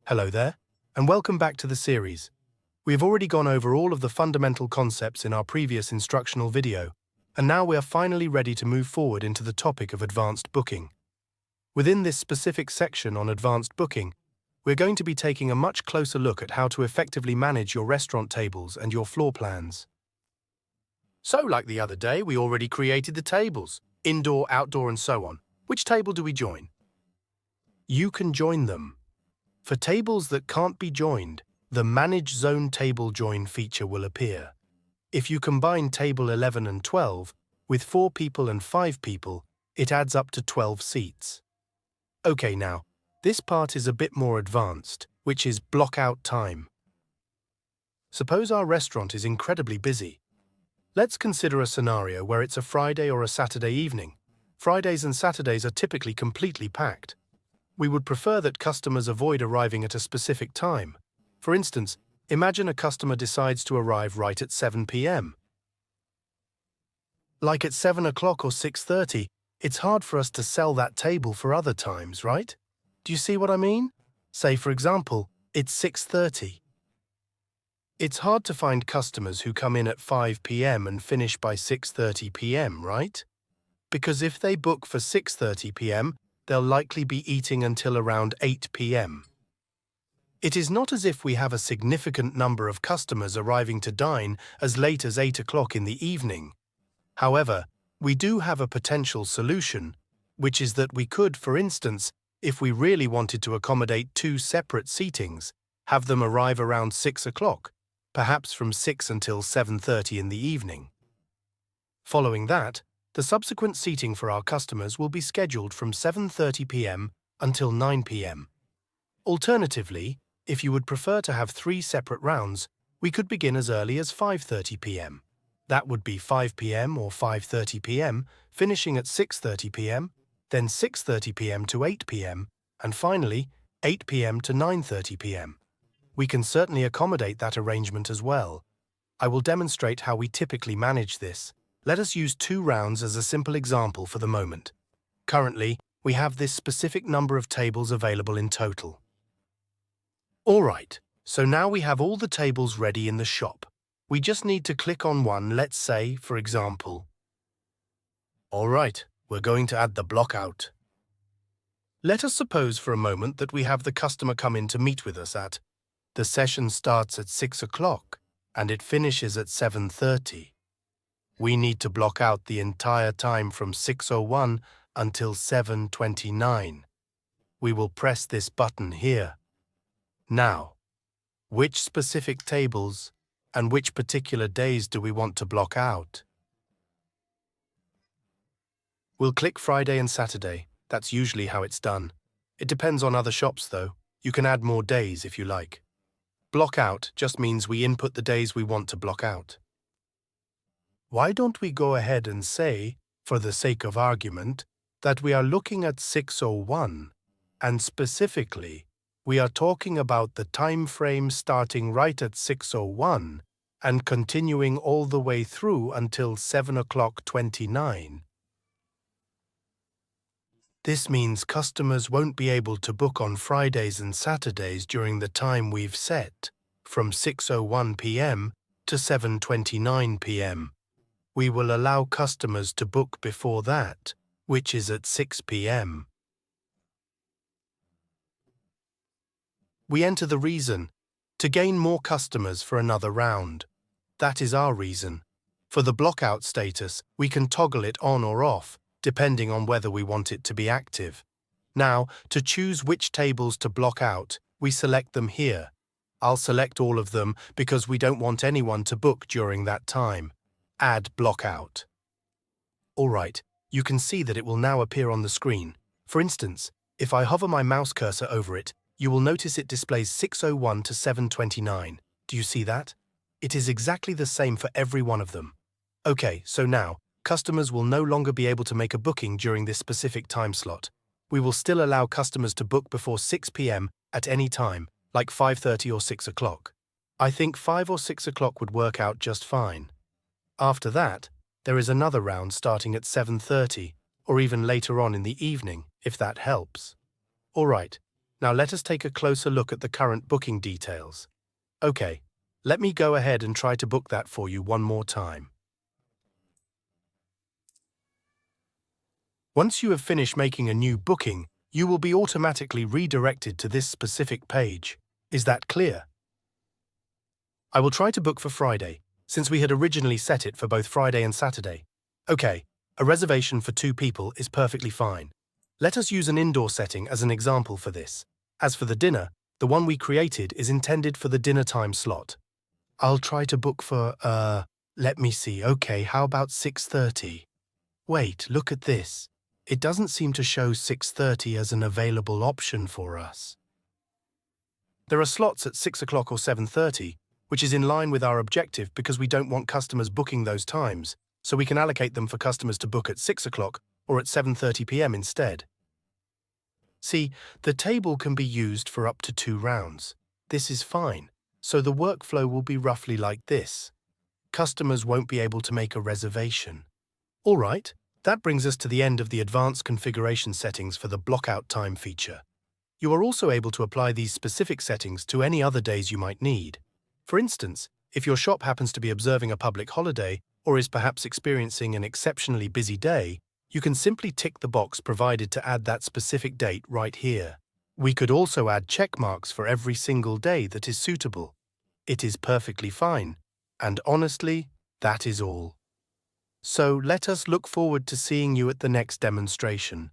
Hello there, and welcome back to the series. We have already gone over all of the fundamental concepts in our previous instructional video, and now we are finally ready to move forward into the topic of advanced booking. Within this specific section on advanced booking, we're going to be taking a much closer look at how to effectively manage your restaurant tables and your floor plans. So, like the other day, we already created the tables, indoor, outdoor, and so on. Which table do we join? You can join them. For tables that can't be joined, the Manage Zone Table Join feature will appear. If you combine table 11 and 12, with 4 people and 5 people, it adds up to 12 seats. Okay, now, this part is a bit more advanced, which is block out time. Suppose our restaurant is incredibly busy. Let's consider a scenario where it's a Friday or a Saturday evening. Fridays and Saturdays are typically completely packed. We would prefer that customers avoid arriving at a specific time. For instance, imagine a customer decides to arrive right at 7 p.m. Like at 7 o'clock or 6:30, it's hard for us to sell that table for other times, right? Do you see what I mean? Say, for example, it's 6:30. It's hard to find customers who come in at 5 p.m. and finish by 6:30 p.m., right? Because if they book for 6:30 p.m., they'll likely be eating until around 8 p.m. It is not as if we have a significant number of customers arriving to dine as late as 8 o'clock in the evening. However, we do have a potential solution, which is that we could, for instance, if we really wanted to accommodate 2 separate seatings, have them arrive around 6 o'clock, perhaps from 6 until 7:30 in the evening. Following that, the subsequent seating for our customers will be scheduled from 7:30 p.m. until 9 p.m. Alternatively, if you would prefer to have 3 separate rounds, we could begin as early as 5:30 p.m. That would be 5 p.m. or 5:30 p.m., finishing at 6:30 p.m., then 6:30 p.m. to 8 p.m., and finally 8 p.m. to 9:30 p.m. We can certainly accommodate that arrangement as well. I will demonstrate how we typically manage this. Let us use 2 rounds as a simple example for the moment. Currently, we have this specific number of tables available in total. Alright, so now we have all the tables ready in the shop. We just need to click on one, let's say, for example. Alright, we're going to add the block out. Let us suppose for a moment that we have the customer come in to meet with us at. The session starts at 6 o'clock and it finishes at 7:30. We need to block out the entire time from 6:01 until 7:29. We will press this button here. Now, which specific tables and which particular days do we want to block out? We'll click Friday and Saturday. That's usually how it's done. It depends on other shops though. You can add more days if you like. Block out just means we input the days we want to block out. Why don't we go ahead and say, for the sake of argument, that we are looking at 6:01, and specifically, we are talking about the time frame starting right at 6:01 and continuing all the way through until 7 o'clock 29. This means customers won't be able to book on Fridays and Saturdays during the time we've set, from 6:01 p.m. to 7:29 p.m. We will allow customers to book before that, which is at 6 p.m. We enter the reason, to gain more customers for another round. That is our reason. For the blockout status, we can toggle it on or off, depending on whether we want it to be active. Now, to choose which tables to block out, we select them here. I'll select all of them because we don't want anyone to book during that time. Add block out. Alright, you can see that it will now appear on the screen. For instance, if I hover my mouse cursor over it, you will notice it displays 6:01 to 7:29. Do you see that? It is exactly the same for every one of them. Okay, so now, customers will no longer be able to make a booking during this specific time slot. We will still allow customers to book before 6 p.m. at any time, like 5:30 or 6 o'clock. I think 5 or 6 o'clock would work out just fine. After that, there is another round starting at 7:30, or even later on in the evening, if that helps. Alright, Now let us take a closer look at the current booking details. Okay, let me go ahead and try to book that for you one more time. Once you have finished making a new booking, you will be automatically redirected to this specific page. Is that clear? I will try to book for Friday, since we had originally set it for both Friday and Saturday. Okay, a reservation for 2 people is perfectly fine. Let us use an indoor setting as an example for this. As for the dinner, the one we created is intended for the dinner time slot. I'll try to book for, let me see, okay, how about 6:30? Wait, look at this. It doesn't seem to show 6:30 as an available option for us. There are slots at 6 o'clock or 7:30, which is in line with our objective because we don't want customers booking those times, so we can allocate them for customers to book at 6 o'clock or at 7:30 p.m. instead. See, the table can be used for up to 2 rounds. This is fine, so the workflow will be roughly like this. Customers won't be able to make a reservation. All right, that brings us to the end of the advanced configuration settings for the blockout time feature. You are also able to apply these specific settings to any other days you might need. For instance, if your shop happens to be observing a public holiday or is perhaps experiencing an exceptionally busy day, you can simply tick the box provided to add that specific date right here. We could also add check marks for every single day that is suitable. It is perfectly fine, and honestly, that is all. So let us look forward to seeing you at the next demonstration.